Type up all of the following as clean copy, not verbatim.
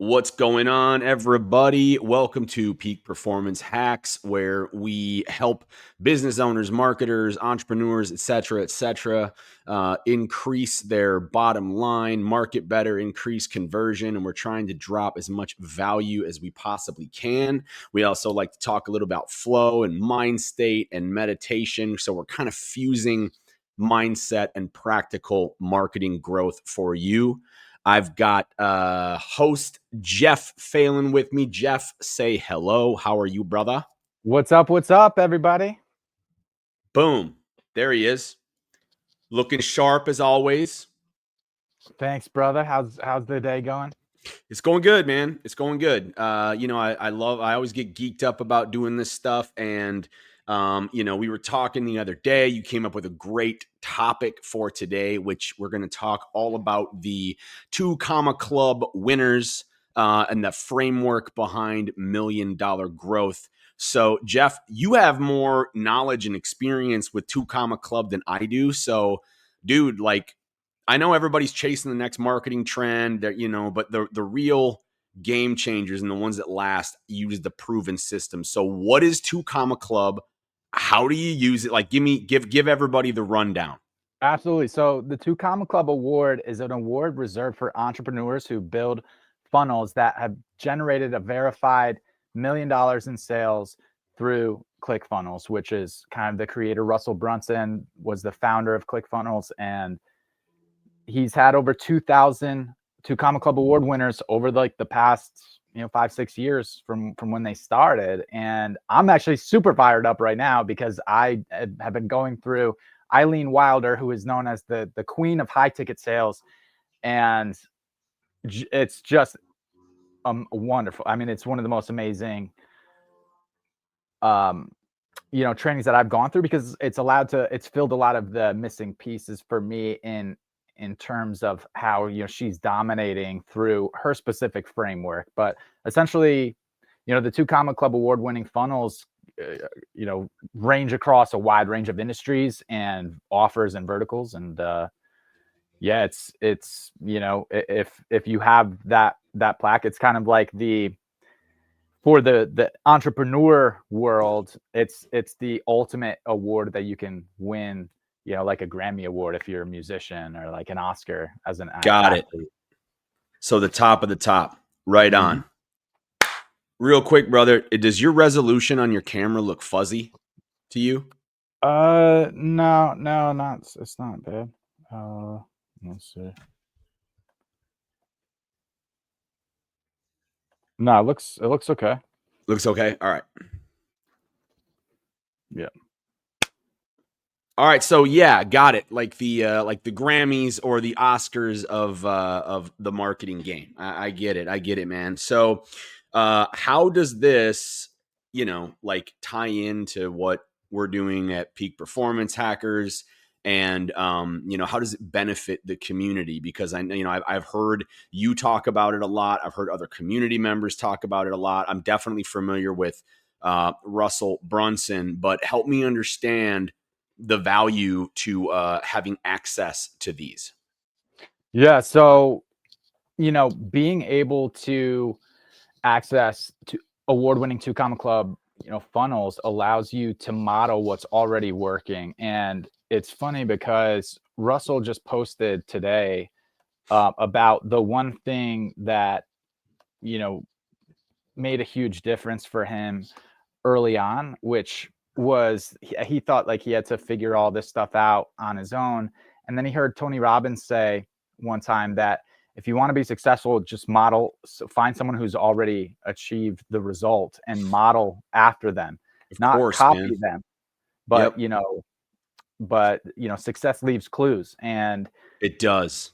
What's going on, everybody? Welcome to Peak Performance Hacks, where we help business owners, marketers, entrepreneurs, etc., increase their bottom line, market better, increase conversion, and we're trying to drop as much value as we possibly can. We also like to talk a little about flow and mind state and meditation. So we're kind of fusing mindset and practical marketing growth for you. I've got host Geoff Phelan with me. Geoff, say hello. How are you, brother? What's up, everybody? Boom. There he is. Looking sharp as always. Thanks, brother. How's the day going? It's going good, man. It's going good. I always get geeked up about doing this stuff. And, we were talking the other day. You came up with a great topic for today, which we're going to talk all about the 2 Comma Club winners and the framework behind $1 million growth. So, Geoff, you have more knowledge and experience with 2 Comma Club than I do. So, dude, I know everybody's chasing the next marketing trend, but the real game changers and the ones that last use the proven system. So, what is 2 Comma Club? How do you use it? Like, give everybody the rundown. Absolutely. So the 2 Comma Club Award is an award reserved for entrepreneurs who build funnels that have generated a verified $1 million in sales through ClickFunnels, which is kind of the creator. Russell Brunson was the founder of ClickFunnels, and he's had over 2,000 2 Comma Club Award winners over the past 5-6 years from when they started. And I'm actually super fired up right now because I have been going through Eileen Wilder, who is known as the queen of high ticket sales, and it's just wonderful. I mean, it's one of the most amazing trainings that I've gone through, because it's filled a lot of the missing pieces for me in terms of how she's dominating through her specific framework. But essentially, the 2 Comma Club Award winning funnels range across a wide range of industries and offers and verticals. And it's if you have that plaque, it's kind of like for the entrepreneur world, it's the ultimate award that you can win, like a Grammy Award if you're a musician, or like an Oscar as an Got athlete. it. So the top of the top, right Mm-hmm. on. Real quick, brother, does your resolution on your camera look fuzzy to you? No, not it's not bad. Let's see. No, it looks okay. Looks okay. All right. Yeah. All right, so yeah, got it. Like the Grammys or the Oscars of the marketing game. I get it, man. So, how does this, tie into what we're doing at Peak Performance Hackers, and how does it benefit the community? Because I've heard you talk about it a lot. I've heard other community members talk about it a lot. I'm definitely familiar with Russell Brunson, but help me understand the value to having access to these. Yeah, so being able to access to award-winning 2 Comma Club funnels allows you to model what's already working. And it's funny because Russell just posted today about the one thing that made a huge difference for him early on, which was he thought like he had to figure all this stuff out on his own. And then he heard Tony Robbins say one time that if you want to be successful, just find someone who's already achieved the result and model after them, Of not course, copy man. them. But Yep, success leaves clues. And it does.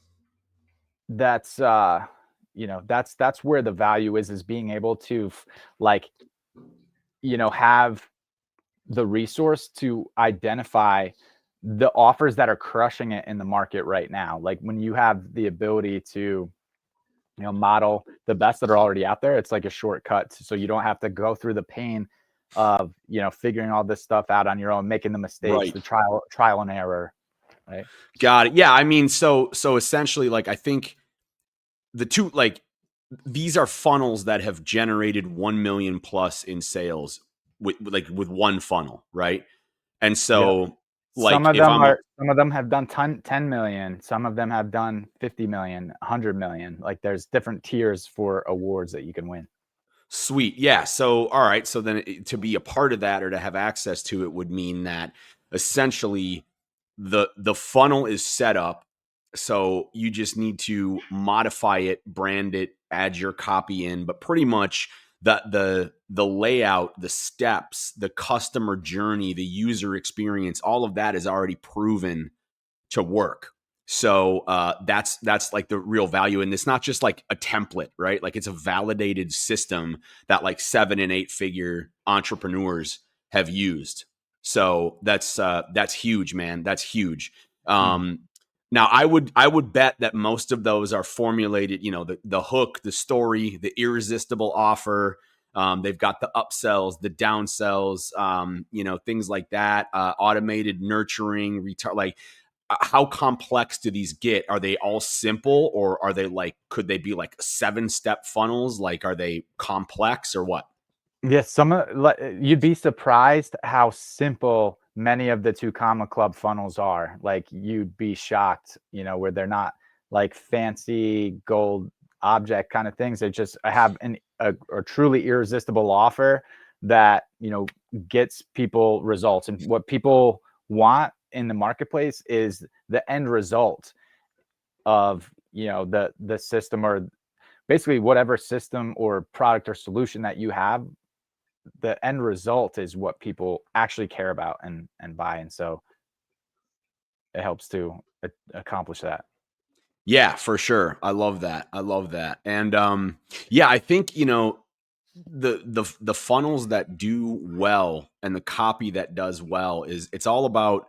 that's that's where the value is being able to have the resource to identify the offers that are crushing it in the market right now. Like when you have the ability to model the best that are already out there, it's like a shortcut, so you don't have to go through the pain of figuring all this stuff out on your own, making the mistakes, Right. the trial and error, right? Got it. Yeah, I mean, so essentially, like, I think the two, like, these are funnels that have generated 1 million plus in sales with one funnel, right? And Yep. so like if Some of them have done 10 million, some of them have done 50 million, 100 million. Like there's different tiers for awards that you can win. Sweet. Yeah. So, all right. So then to be a part of that or to have access to it would mean that essentially the funnel is set up. So you just need to modify it, brand it, add your copy in, but pretty much the layout, the steps, the customer journey, the user experience, all of that is already proven to work. So that's like the real value, and it's not just like a template, right? Like it's a validated system that like 7 and 8 figure entrepreneurs have used. So that's huge, man. That's huge. Mhm. Now I would bet that most of those are formulated. You know, the hook, the story, the irresistible offer. They've got the upsells, the downsells, you know, things like that. Automated nurturing, like how complex do these get? Are they all simple, or are they like, could they be like 7 step funnels? Like, are they complex or what? Yes, you'd be surprised how simple many of the two comma club funnels are. Like you'd be shocked, where they're not like fancy gold object kind of things. They just have a truly irresistible offer that, gets people results. And what people want in the marketplace is the end result of, the system, or basically whatever system or product or solution that you have. The end result is what people actually care about and buy, and so it helps to accomplish that. Yeah, for sure. I love that. I love that. And yeah, I think, you know, the funnels that do well and the copy that does well is it's all about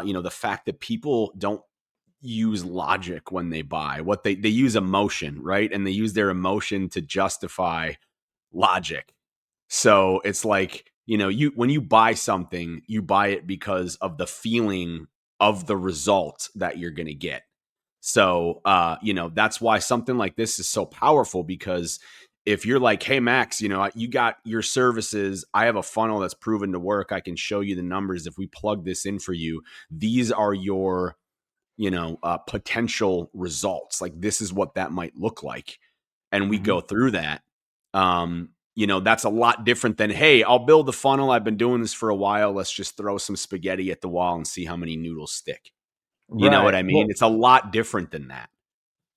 you know, the fact that people don't use logic when they buy. What they use emotion, right? And they use their emotion to justify logic. So it's like, you know, you when you buy something, you buy it because of the feeling of the result that you're going to get. So, you know, that's why something like this is so powerful, because if you're like, hey, Max, you know, you got your services, I have a funnel that's proven to work. I can show you the numbers. If we plug this in for you, these are your, you know, potential results. Like this is what that might look like. And we Hmm. go through that. You know, that's a lot different than, hey, I'll build the funnel. I've been doing this for a while. Let's just throw some spaghetti at the wall and see how many noodles stick. You know what Right. I mean? Well, It's a lot different than that.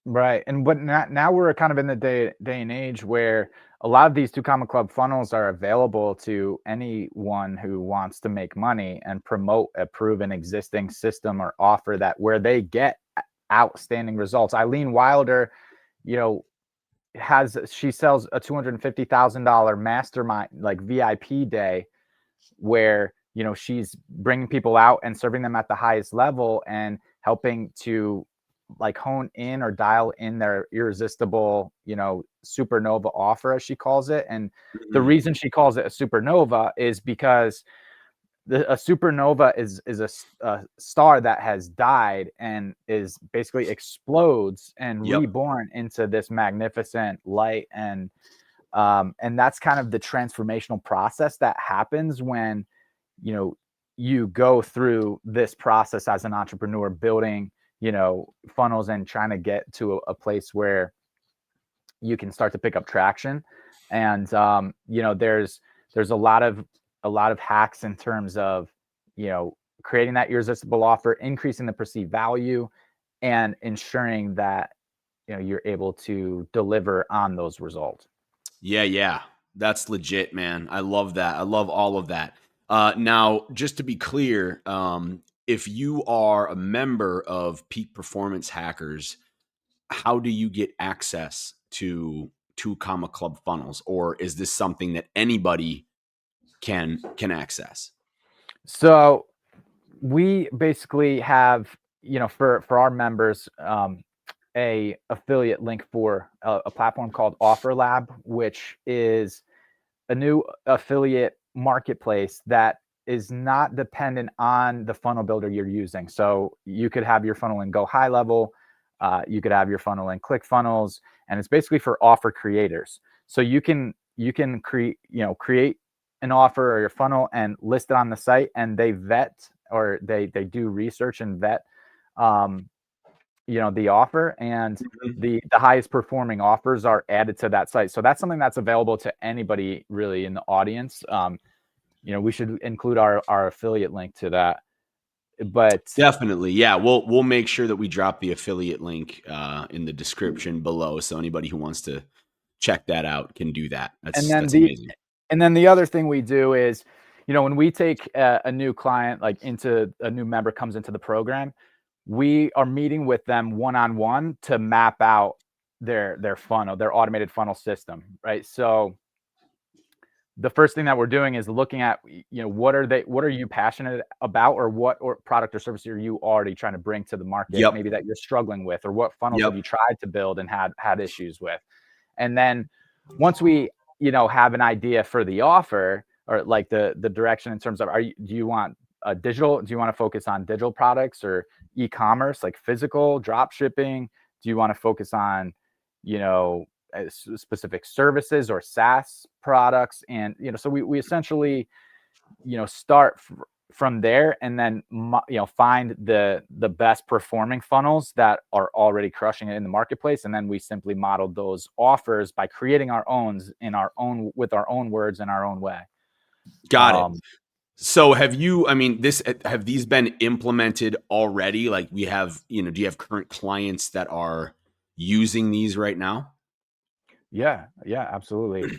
right. And but now we're kind of in the day and age where a lot of these two comma club funnels are available to anyone who wants to make money and promote a proven existing system or offer that where they get outstanding results. Eileen Wilder, you know, she sells a $250,000 mastermind, like VIP day, where she's bringing people out and serving them at the highest level and helping to like hone in or dial in their irresistible supernova offer, as she calls it. And the Mhm. reason she calls it a supernova is because a supernova is a star that has died and is basically explodes and Yep. reborn into this magnificent light. And that's kind of the transformational process that happens when you know you go through this process as an entrepreneur, building funnels and trying to get to a place where you can start to pick up traction. And there's a lot of hacks in terms of creating that irresistible offer, increasing the perceived value, and ensuring that you're able to deliver on those results. Yeah, yeah. That's legit, man. I love that. I love all of that. Now, just to be clear, if you are a member of Peak Performance Hackers, how do you get access to two comma club funnels, or is this something that anybody can access? So we basically have, for our members, a affiliate link for a platform called Offer Lab, which is a new affiliate marketplace that is not dependent on the funnel builder you're using. So you could have your funnel in Go High Level, You could have your funnel in ClickFunnels, and it's basically for offer creators. So you can create an offer or your funnel and list it on the site, and they vet, or they do research and vet the offer, and Mhm. the highest performing offers are added to that site. So that's something that's available to anybody really in the audience. We should include our affiliate link to that. But Definitely. Yeah. We'll make sure that we drop the affiliate link in the description below. So anybody who wants to check that out can do that. and That's then that's the amazing. and then the other thing we do is, when we take a new client, like into a new member comes into the program, we are meeting with them one-on-one to map out their funnel, their automated funnel system, right? So the first thing that we're doing is looking at, what are you passionate about, or what or product or service are you already trying to bring to the market, Yep. maybe that you're struggling with, or what funnels have Yep. you tried to build and had issues with. And then once we, have an idea for the offer, or like the direction in terms of, do you want do you want to focus on digital products or e-commerce, like physical drop shipping? Do you want to focus on, you know, specific services or SaaS products? And, so we essentially, start from there, and then, find the best performing funnels that are already crushing it in the marketplace. And then we simply model those offers by creating our own with our own words in our own way. Got it. Um, So have these been implemented already? Like we have, do you have current clients that are using these right now? yeah, yeah, absolutely.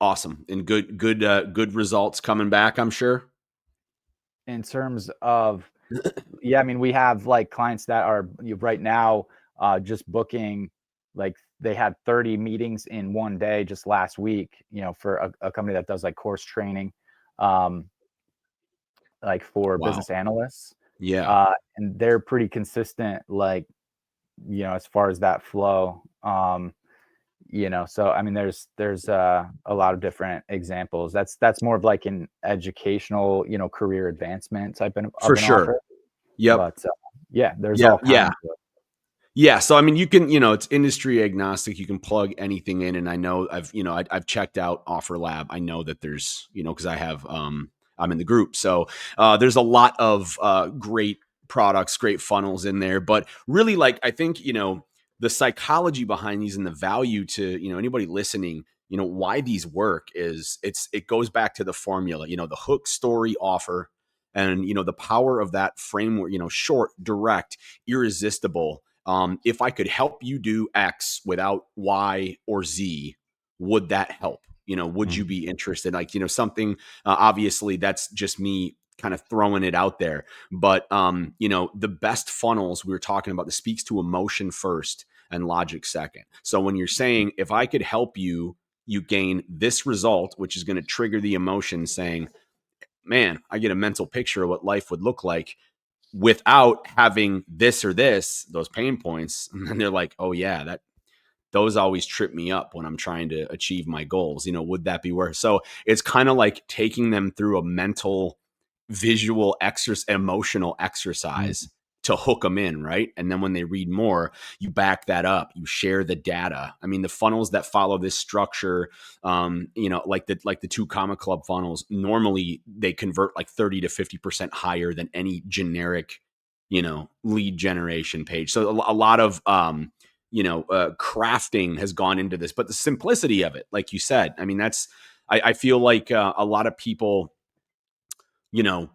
Awesome. And good results coming back, I'm sure. In terms of, yeah, I mean, we have like clients that are right now just booking, like they had 30 meetings in one day just last week, for a company that does like course training, um, like for Wow. business analysts. Yeah. And they're pretty consistent, like, as far as that flow. So I mean, there's a lot of different examples. That's more of like an educational, career advancement type For of an sure. offer. Yep. But yeah, there's Yep. all Yeah. kinds of. Yeah, so I mean, you can, it's industry agnostic. You can plug anything in, and I know I've checked out Offer Lab. I know that there's, because I have, I'm in the group, so there's a lot of great products, great funnels in there. But really, like I think, the psychology behind these and the value to anybody listening, why these work is it goes back to the formula, the hook, story, offer, and the power of that framework. Short, direct, irresistible. If I could help you do X without Y or Z, would that help? Would you Mhm. be interested? Like, something, obviously that's just me kind of throwing it out there. But, the best funnels we were talking about, the speaks to emotion first and logic second. So when you're saying, if I could help you, you gain this result, which is going to trigger the emotion saying, man, I get a mental picture of what life would look like without having this or this, those pain points. And then they're like, oh yeah, those always trip me up when I'm trying to achieve my goals. Would that be worth? So it's kind of like taking them through a mental, visual exercise, emotional exercise Mhm. to hook them in, right? And then when they read more, you back that up, you share the data. I mean, the funnels that follow this structure, like the 2 Comma Club funnels, normally they convert like 30 to 50% higher than any generic, lead generation page. So a lot of crafting has gone into this, but the simplicity of it, like you said, I mean, I feel like a lot of people, you know,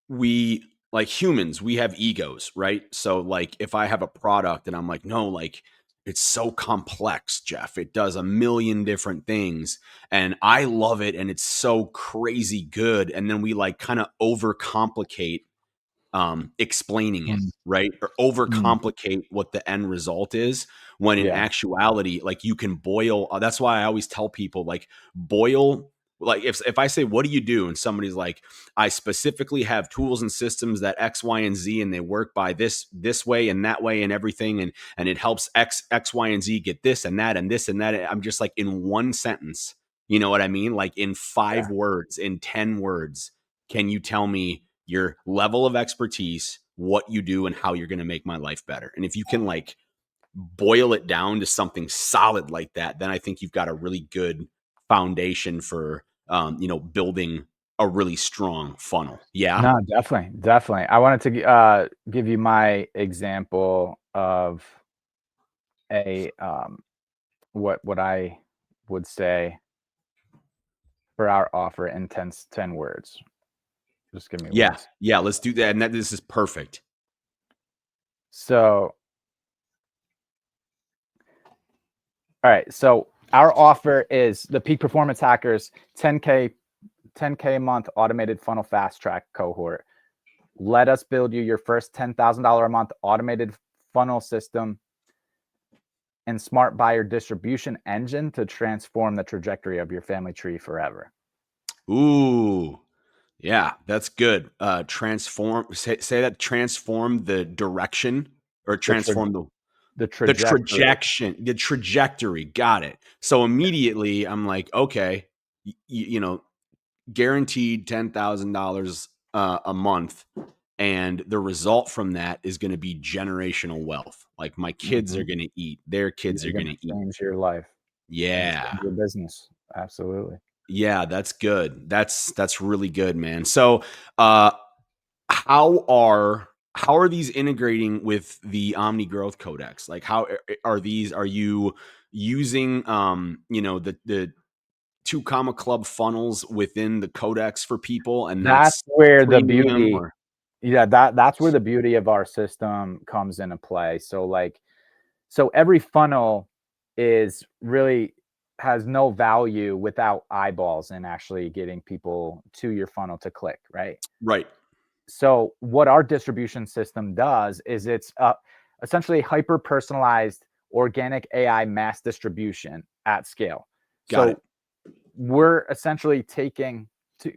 we like humans, we have egos, right? So like if I have a product and I'm like, no, like it's so complex, Geoff. It does a million different things and I love it and it's so crazy good. And then we like kind of overcomplicate explaining it, Mhm. right? Or Mhm. overcomplicate what the end result is. When in Yeah. actuality, like you can boil. That's why I always tell people, like, boil. Like if I say, what do you do? And somebody's like, I specifically have tools and systems that X, Y, and Z, and they work by this way and that way and everything, and it helps X, Y, and Z get this and that and this and that. I'm just like, in one sentence, you know what I mean? Like in five Yeah. words, in 10 words, can you tell me your level of expertise, what you do and how you're going to make my life better. And if you can like boil it down to something solid like that, then I think you've got a really good foundation for, building a really strong funnel. Yeah. No, definitely. I wanted to give you my example of a what I would say for our offer in 10 words. Just give me Yeah. one. Yeah. Let's do that. And this is perfect. So, all right. So our offer is the Peak Performance Hackers 10K a month automated funnel fast track cohort. Let us build you your first $10,000 a month automated funnel system and smart buyer distribution engine to transform the trajectory of your family tree forever. Ooh. Yeah, that's good. Transform, say that, transform the direction, or The tra- transform the the trajectory. trajectory. Got it. So immediately I'm like, okay, guaranteed $10,000 a month. And the result from that is going to be generational wealth. Like my kids are Mhm. going to eat, their kids You're are going going to to eat. change your life and Yeah. change your business. Absolutely. Yeah, that's good. That's really good, man. So, uh, how are these integrating with the Omni Growth Codex? Like, how are these? Are you using the two comma club funnels within the codex for people, and That's that's where the premium? beauty, Or yeah, that's where the beauty of our system comes into play. So every funnel is really has no value without eyeballs and actually getting people to your funnel to click, right? right? So what our distribution system does is it's essentially hyper personalized organic AI mass distribution at scale. Got it. So we're essentially taking to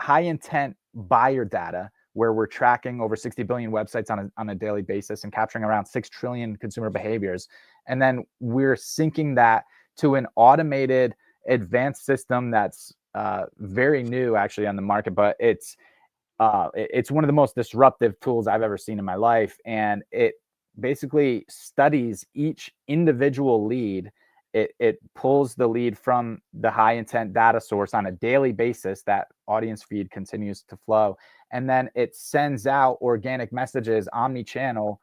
high intent buyer data where we're tracking over 60 billion websites on a daily basis and capturing around 6 trillion consumer behaviors. And then we're syncing that to an automated advanced system that's very new actually on the market, but it's one of the most disruptive tools I've ever seen in my life. And it basically studies each individual lead. It pulls the lead from the high intent data source on a daily basis. That audience feed continues to flow. And then it sends out organic messages omni-channel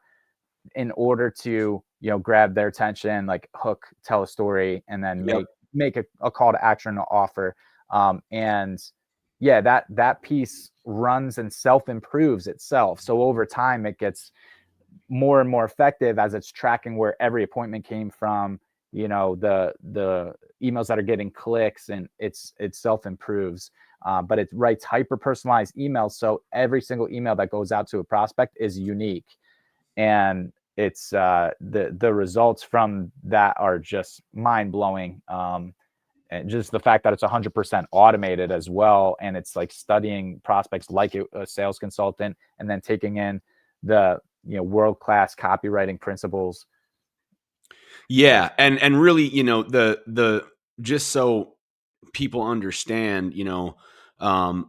in order to, grab their attention, like hook, tell a story, and then Yep. make a call to action or offer. And yeah, that piece runs and self improves itself. So over time, it gets more and more effective as it's tracking where every appointment came from. The emails that are getting clicks, and it self improves. But it writes hyper personalized emails, so every single email that goes out to a prospect is unique, and it's the results from that are just mind blowing. And just the fact that it's 100% automated as well, and it's like studying prospects like a sales consultant, and then taking in the world class copywriting principles. Yeah, and really, the just so people understand,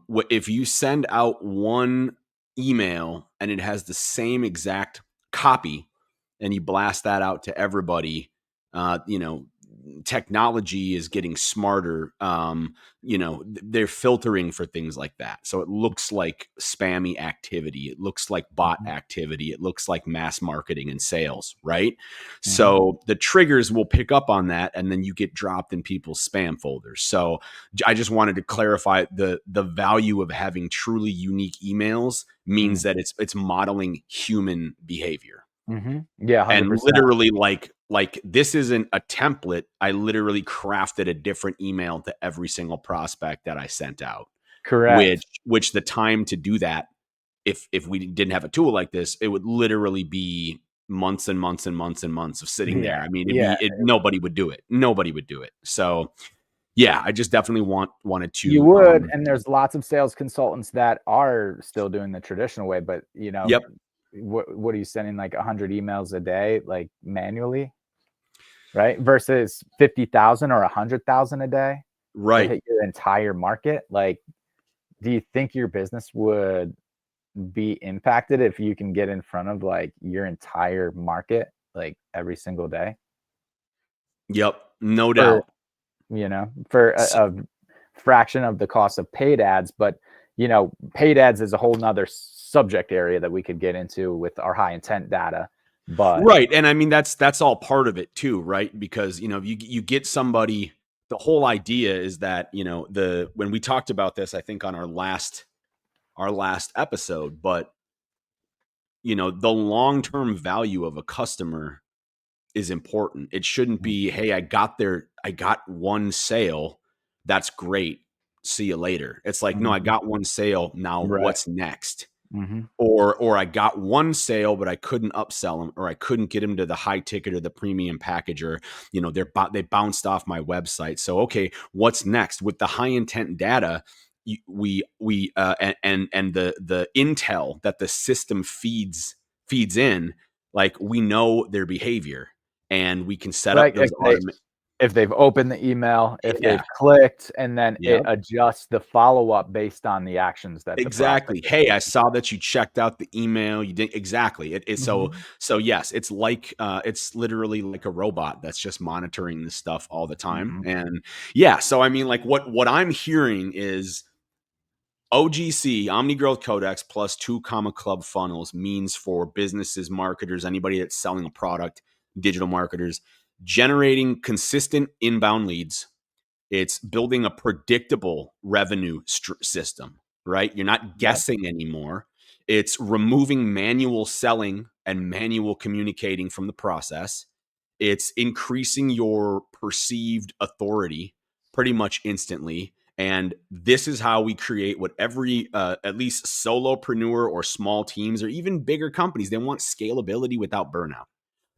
what if you send out one email and it has the same exact copy, and you blast that out to everybody, uh, you know, technology is getting smarter. They're filtering for things like that. So it looks like spammy activity. It looks like bot Mhm. activity. It looks like mass marketing and sales, right? Mhm. So the triggers will pick up on that, and then you get dropped in people's spam folders. So I just wanted to clarify the value of having truly unique emails means Mhm. that it's modeling human behavior. Mhm. Yeah, And 100%. literally, like this isn't a template. I literally crafted a different email to every single prospect that I sent out, which Correct. which the time to do that, if we didn't have a tool like this, it would literally be months and months and months and months of sitting Yeah. there. I mean, Yeah. nobody would do it. Nobody would do it. So yeah, I just definitely wanted You to would, and there's lots of sales consultants that are still doing the traditional way, but yep, what are you sending, like 100 emails a day, like manually, right? Versus 50,000 or 100,000 a day to right. hit your entire market. Like, do you think your business would be impacted if you can get in front of like your entire market like every single day Yep, no for, doubt. for S a fraction of the cost of paid ads. But paid ads is a whole nother subject area that we could get into with our high intent data. But Right, and I mean, that's all part of it too, right? Because, you get somebody, the whole idea is that, when we talked about this, I think on our last episode, but, the long-term value of a customer is important. It shouldn't be, "Hey, I got one sale. That's great. See you later." It's like, "No, I Mhm. got one sale. Now Right. what's next?" Hmm. Or I got one sale, but I couldn't upsell them, or I couldn't get them to the high ticket or the premium package, or they bounced off my website. So okay, what's next with the high intent data? We and the intel that the system feeds in, like we know their behavior, and we can set up Like those automatic. if they've opened the email, if Yeah. they've clicked, and then it Yep. adjusts the follow-up based on the actions that the prospect Exactly. has Hey, I taken. saw that you checked out the email. You didn't exactly. So Mhm. yes, it's like it's literally like a robot that's just monitoring this stuff all the time. Mhm. And yeah, so I mean, like what I'm hearing is OGC, Omni Growth Codex plus 2 Club funnels means for businesses, marketers, anybody that's selling a product, digital marketers, generating consistent inbound leads. It's building a predictable revenue system, right? You're not Yep. guessing anymore. It's removing manual selling and manual communicating from the process. It's increasing your perceived authority pretty much instantly. And this is how we create what every, at least solopreneur or small teams or even bigger companies, they want scalability without burnout.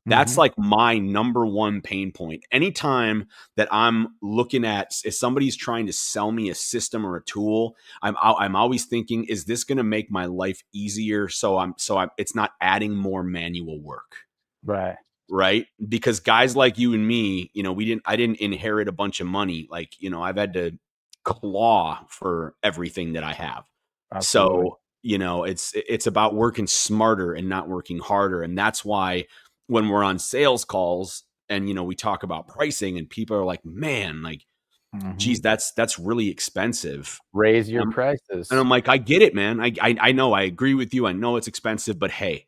That's Mhm. like my number one pain point. Anytime that I'm looking at, if somebody's trying to sell me a system or a tool, I'm always thinking, is this going to make my life easier? It's not adding more manual work, Right. right? Because guys like you and me, I didn't inherit a bunch of money. Like, I've had to claw for everything that I have. Absolutely. So, it's about working smarter and not working harder. And that's why when we're on sales calls and, we talk about pricing and people are like, man, like, geez, Mhm. that's really expensive. Raise your And prices. I'm like, I get it, man. I know, I agree with you. I know it's expensive, but hey,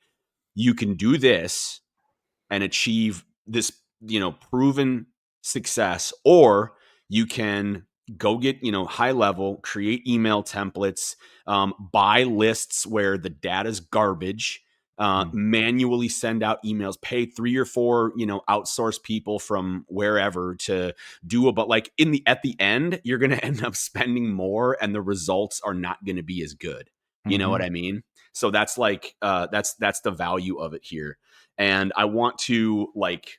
you can do this and achieve this, proven success, or you can go get, high level, create email templates, buy lists where the data's garbage, Mm. manually send out emails, pay 3 or 4, outsource people from wherever to do it. But like at the end, you're going to end up spending more and the results are not going to be as good. You know what Mhm. I mean? So that's like, that's the value of it here. And I want to like,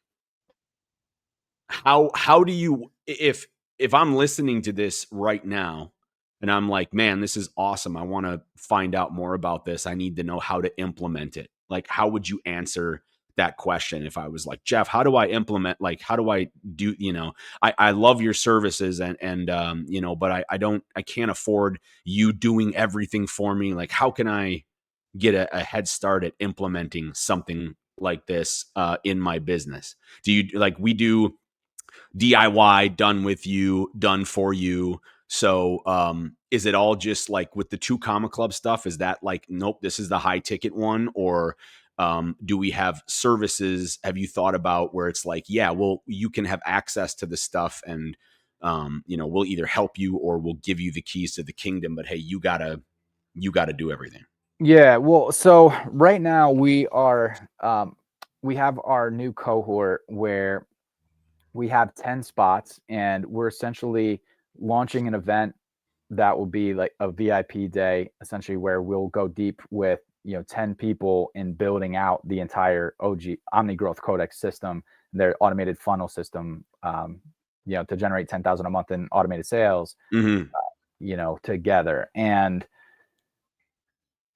how do you, if I'm listening to this right now and I'm like, man, this is awesome, I want to find out more about this, I need to know how to implement it, like how would you answer that question if I was like, Geoff, how do I implement, like how do I do, I love your services and but I can't afford you doing everything for me, like how can I get a head start at implementing something like this in my business? Do you, like we do DIY, done with you, done for you? So is it all just like with the 2 Club stuff? Is that like, nope, this is the high ticket one? Or do we have services? Have you thought about where it's like, yeah, well, you can have access to the stuff and we'll either help you or we'll give you the keys to the kingdom, but hey, you gotta do everything. Yeah, well, so right now we have our new cohort where we have 10 spots, and we're essentially launching an event that will be like a VIP day, essentially, where we'll go deep with 10 people in building out the entire OG Omni Growth Codex system, their automated funnel system, to generate 10,000 a month in automated sales, Hmm. together. And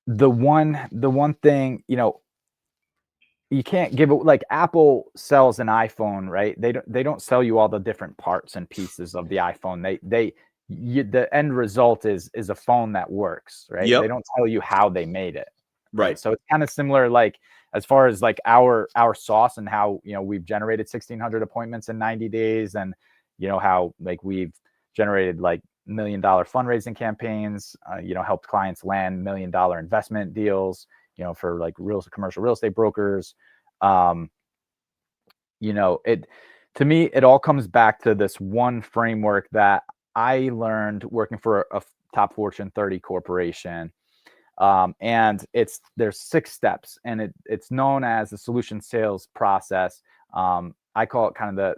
the one thing, you can't give it, like Apple sells an iPhone, right? They don't sell you all the different parts and pieces of the iPhone. the end result is a phone that works, right? They Yep. don't tell you how they made it, right? Right. So it's kind of similar, like as far as like our sauce and how, you know, we've generated 1,600 appointments in 90 days, and you know how like we've generated like $1 million fundraising campaigns, you know, helped clients land $1 million investment deals, you know, for like commercial real estate brokers. Um, you know, it to me, it all comes back to this one framework that I learned working for a top Fortune 30 corporation. And there's 6 steps, and it's known as the solution sales process. I call it kind of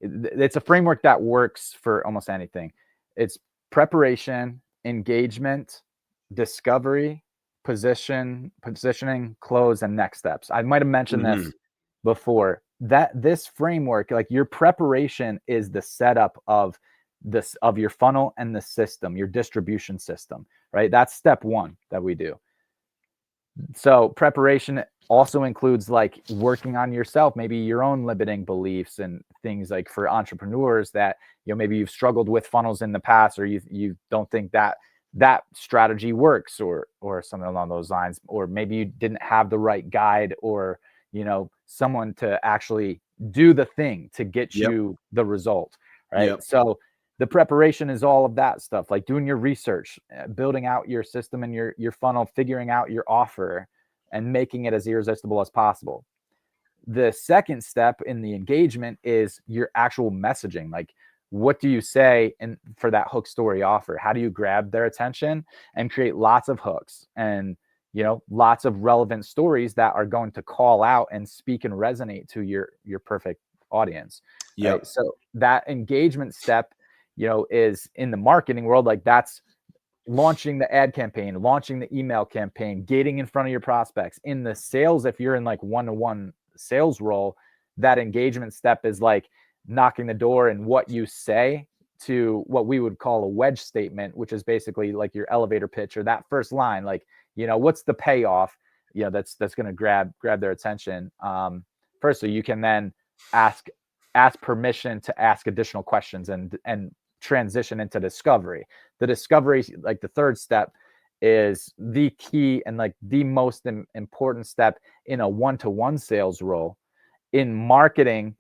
it's a framework that works for almost anything. It's preparation, engagement, discovery, positioning, close, and next steps. I might have mentioned Hmm. this before. That this framework, like your preparation, is the setup of your funnel and the system, your distribution system, right? That's step one that we do. So preparation also includes like working on yourself, maybe your own limiting beliefs and things, like for entrepreneurs that, you know, maybe you've struggled with funnels in the past, or you don't think that that strategy works, or something along those lines, or maybe you didn't have the right guide, or you know, someone to actually do the thing to get Yep. you the result, right? Yep. So the preparation is all of that stuff, like doing your research, building out your system and your funnel, figuring out your offer, and making it as irresistible as possible. The second step in the engagement is your actual messaging. Like, what do you say for that hook story offer? How do you grab their attention and create lots of hooks, and you know, lots of relevant stories that are going to call out and speak and resonate to your perfect audience, right? Yep. So that engagement step, you know, is in the marketing world, like that's launching the ad campaign, launching the email campaign, getting in front of your prospects. In the sales, if you're in like one-to-one sales role, that engagement step is like knocking the door, and what you say to what we would call a wedge statement, which is basically like your elevator pitch, or that first line, like, you know, what's the payoff, you know, that's going to grab their attention. First, so you can then ask permission to ask additional questions, and transition into discovery. The discovery, like the third step, is the key and like the most important step in a one-to-one sales role. In marketing,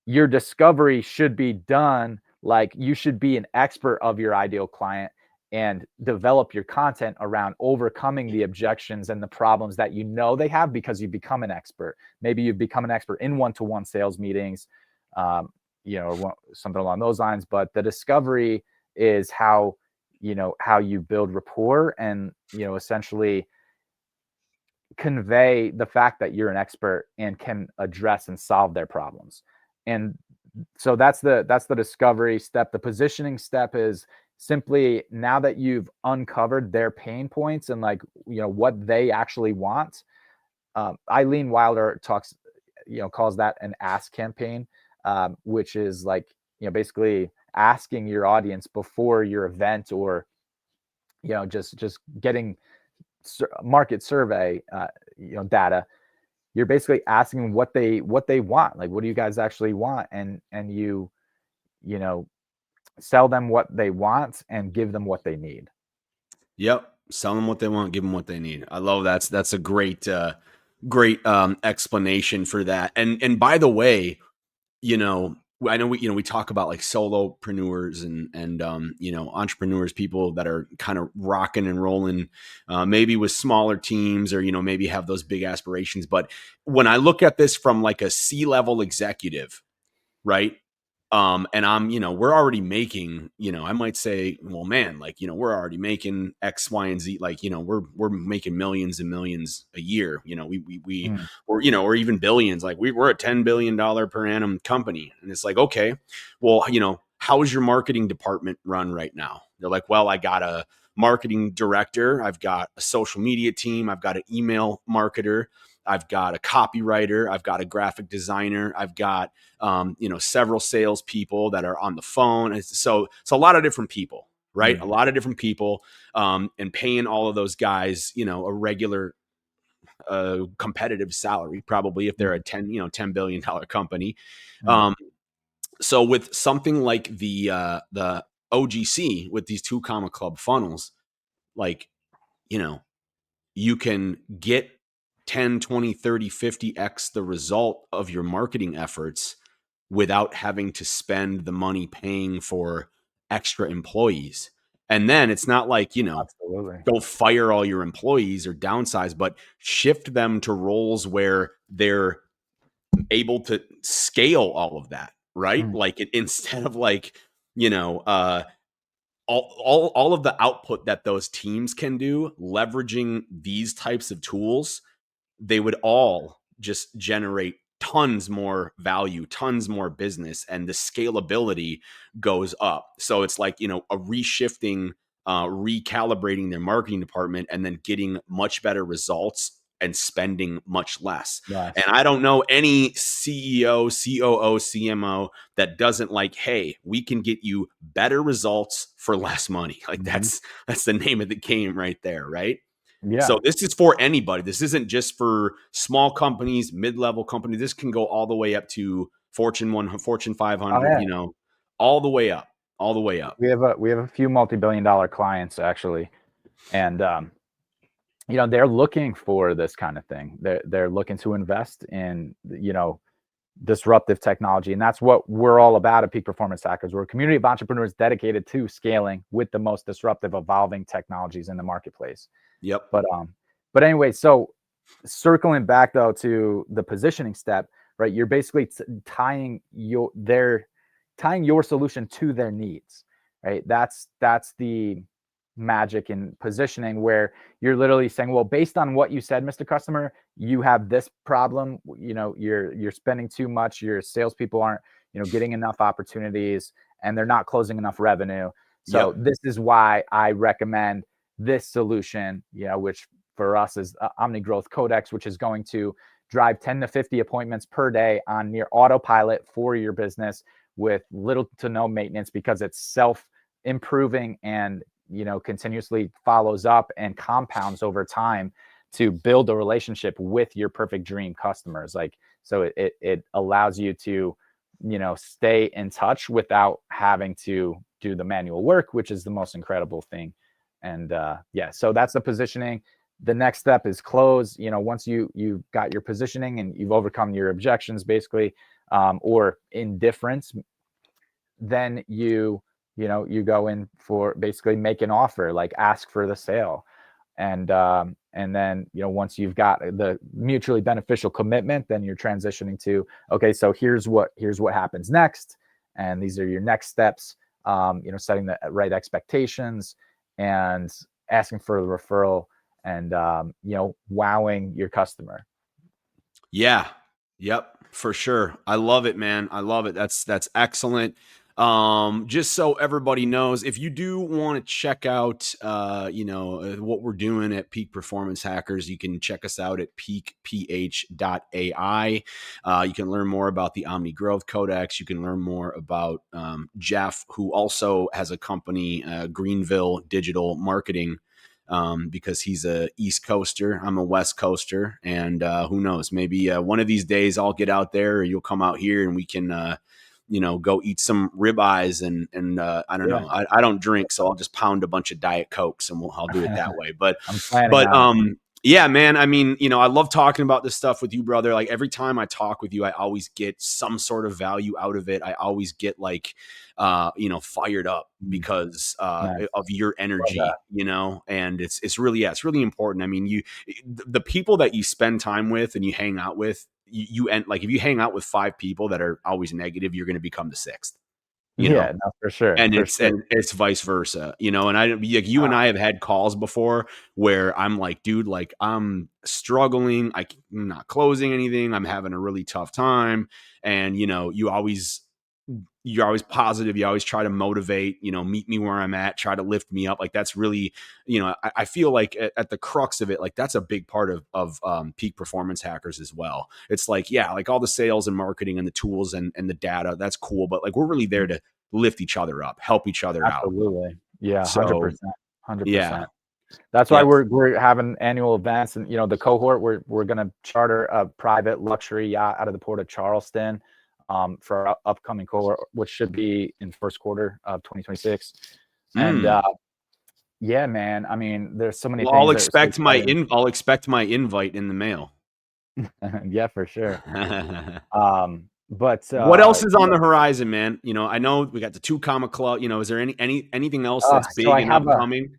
your discovery should be done, like you should be an expert of your ideal client and develop your content around overcoming the objections and the problems that you know they have, because you become an expert. Maybe you've become an expert in one-to-one sales meetings, um, you know, or something along those lines. But the discovery is how, you know, how you build rapport, and you know, essentially convey the fact that you're an expert and can address and solve their problems. And so that's the discovery step. The positioning step is simply, now that you've uncovered their pain points and like, you know, what they actually want. Eileen Wilder talks, you know, calls that an ask campaign, which is like, you know, basically asking your audience before your event, or you know, just getting market survey, you know, data. You're basically asking what they want, like what do you guys actually want, and you know, sell them what they want and give them what they need. Yep. Sell them what they want, give them what they need. I love that. That's a great explanation for that. And by the way, you know, I know we talk about like solopreneurs and you know, entrepreneurs, people that are kind of rocking and rolling, maybe with smaller teams, or you know, maybe have those big aspirations. But when I look at this from like a C-level executive, right? And I'm, you know, we're already making, you know, I might say, well, man, like, you know, we're already making X, Y, and Z, like, you know, we're making millions and millions a year. You know, Mm, or, you know, or even billions, like we're a $10 billion per annum company. And it's like, okay, well, you know, how is your marketing department run right now? They're like, well, I got a marketing director. I've got a social media team. I've got an email marketer. I've got a copywriter. I've got a graphic designer. I've got, you know, several salespeople that are on the phone. So it's a lot of different people, right? A mm, lot of different people, and paying all of those guys, you know, a regular, competitive salary, probably if they're a mm, 10 billion dollar company. mm, Um, so with something like the OGC with these 2 comma club funnels, like, you know, you can get 10, 20, 30, 50x the result of your marketing efforts without having to spend the money paying for extra employees. And then it's not like, Absolutely. go fire all your employees or downsize, but shift them to roles where they're able to scale all of that, right? Mm. Like instead of like, you know, all of the output that those teams can do, leveraging these types of tools, they would all just generate tons more value, tons more business, and the scalability goes up. So it's like, a reshifting, recalibrating their marketing department and then getting much better results and spending much less. And Yes. I don't know any CEO, COO, CMO that doesn't like, hey, we can get you better results for less money. Like Mm-hmm. that's the name of the game right there, right? Yeah. So this is for anybody. This isn't just for small companies, mid-level companies. This can go all the way up to Fortune Oh 500, yeah. all the way up, all the way up. We have a few multi-billion-dollar clients actually, and they're looking for this kind of thing. They're looking to invest in disruptive technology, and that's what we're all about at Peak Performance Hackers. We're a community of entrepreneurs dedicated to scaling with the most disruptive, evolving technologies in the marketplace. Yep. But anyway, so circling back though to the positioning step, right? You're basically tying your solution to their needs, right? That's the magic in positioning, where you're literally saying, well, based on what you said, Mr. Customer, you have this problem. You're spending too much. Your salespeople aren't getting enough opportunities, and they're not closing enough revenue. So Yep. this is why I recommend this solution, which for us is Omni Growth Codex, which is going to drive 10 to 50 appointments per day on near autopilot for your business with little to no maintenance, because it's self improving and continuously follows up and compounds over time to build a relationship with your perfect dream customers. Like, so it allows you to stay in touch without having to do the manual work, which is the most incredible thing. And so that's the positioning. The next step is close. Once you've got your positioning and you've overcome your objections, basically, or indifference, then you go in for basically make an offer, like ask for the sale. And then once you've got the mutually beneficial commitment, then you're transitioning to, okay, so here's what happens next, and these are your next steps. Setting the right expectations and asking for the referral, and wowing your customer. Yeah. Yep. For sure. I love it, man. I love it. That's excellent. Just so everybody knows, if you do want to check out, what we're doing at Peak Performance Hackers, you can check us out at peakph.ai. You can learn more about the Omni Growth Codex. You can learn more about Geoff, who also has a company, Greenville Digital Marketing. Because he's a East Coaster, I'm a West Coaster, and who knows? Maybe one of these days I'll get out there, or you'll come out here, and we can, go eat some ribeyes, and I don't Yeah. know. I don't drink, so I'll just pound a bunch of Diet Cokes, and I'll do it that way. But, I'm planning but on it. yeah, man. I mean, I love talking about this stuff with you, brother. Like every time I talk with you, I always get some sort of value out of it. I always get like, fired up because Nice. of your Love that. energy, and it's really important. I mean, the people that you spend time with and you hang out with, you end like if you hang out with 5 people that are always negative, you're going to become the sixth, you know Yeah, no, for sure, and for it's sure. and it's vice versa, and I like you and I have had calls before where I'm like, dude, like I'm struggling, I'm not closing anything, I'm having a really tough time, and you're always positive, you always try to motivate, meet me where I'm at, try to lift me up. Like that's really, I feel like at the crux of it, like that's a big part of Peak Performance Hackers as well. It's like, yeah, like all the sales and marketing and the tools and the data, that's cool, but like we're really there to lift each other up, help each other out. Absolutely. Yeah, So 100%. 100%. yeah. That's why Yep. we're having annual events, and the cohort, we're going to charter a private luxury yacht out of the port of Charleston. for our upcoming cohort, which should be in first quarter of 2026. And yeah, man, I mean, there's so many Well, things that are so exciting. I'll expect my invite in the mail. Yeah, for sure. But What else is on yeah, the horizon, man? You know, I know we got the 2 Comma Club. You know, is there anything else that's so big and upcoming?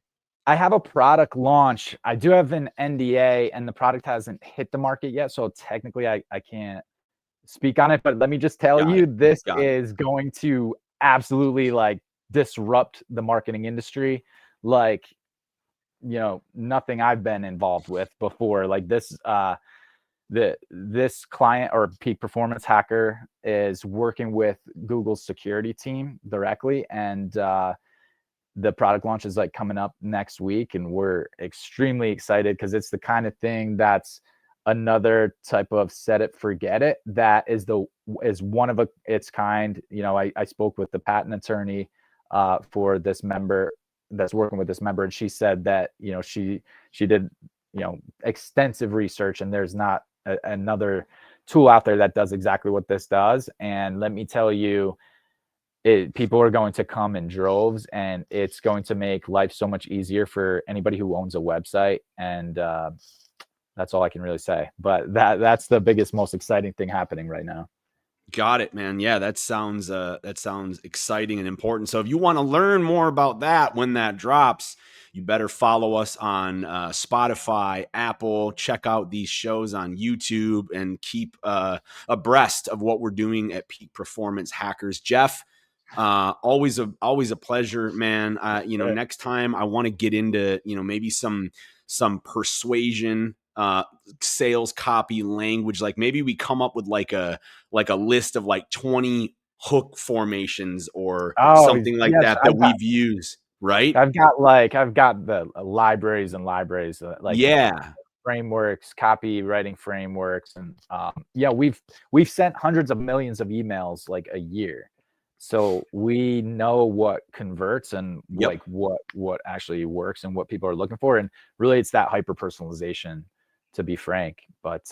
I have a product launch. I do have an NDA, and the product hasn't hit the market yet, so technically I can't speak on it. But let me just tell Got you, it. this Got it. is going to absolutely like disrupt the marketing industry, like, you know, nothing I've been involved with before. Like this, this client or peak performance hacker is working with Google's security team directly, and the product launch is like coming up next week, and we're extremely excited because it's the kind of thing that's another type of set it forget it that is one of its kind. You know, I spoke with the patent attorney for this member that's working with this member, and she said that, you know, she did, you know, extensive research, and there's not another tool out there that does exactly what this does. And let me tell you, people are going to come in droves, and it's going to make life so much easier for anybody who owns a website. And that's all I can really say. But that's the biggest, most exciting thing happening right now. Got it, man. Yeah, that sounds exciting and important. So if you want to learn more about that when that drops, you better follow us on Spotify, Apple. Check out these shows on YouTube and keep abreast of what we're doing at Peak Performance Hackers. Geoff, always a pleasure, man. You know, next time I want to get into, you know, maybe some persuasion, sales copy language. Like maybe we come up with like a list of like 20 hook formations or Oh something like yes, that we've used, right? I've got the libraries and libraries, like Yeah. frameworks, copywriting frameworks, and yeah, we've sent hundreds of millions of emails like a year, so we know what converts and Yep. like what actually works and what people are looking for. And really, it's that hyper personalization, to be frank. But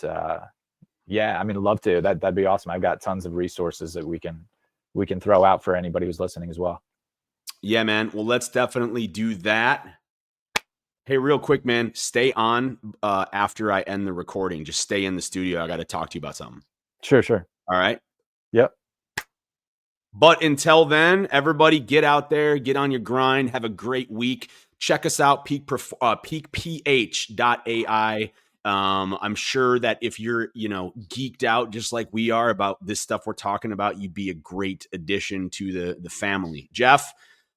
yeah, I mean, love to. That'd be awesome. I've got tons of resources that we can throw out for anybody who's listening as well. Yeah, man. Well, let's definitely do that. Hey, real quick, man, stay on after I end the recording. Just stay in the studio. I got to talk to you about something. Sure. All right. Yep. But until then, everybody get out there, get on your grind, have a great week. Check us out, peakph.ai. I'm sure that if you're, you know, geeked out just like we are about this stuff we're talking about, you'd be a great addition to the family. Geoff,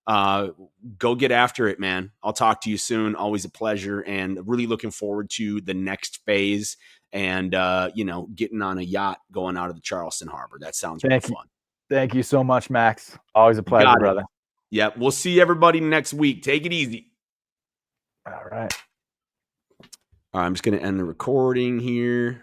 go get after it, man. I'll talk to you soon. Always a pleasure, and really looking forward to the next phase and, you know, getting on a yacht going out of the Charleston Harbor. That sounds real Thank you. fun. Thank you so much, Max. Always a You pleasure, got it. brother. Yep. We'll see everybody next week. Take it easy. All right. All right, I'm just going to end the recording here.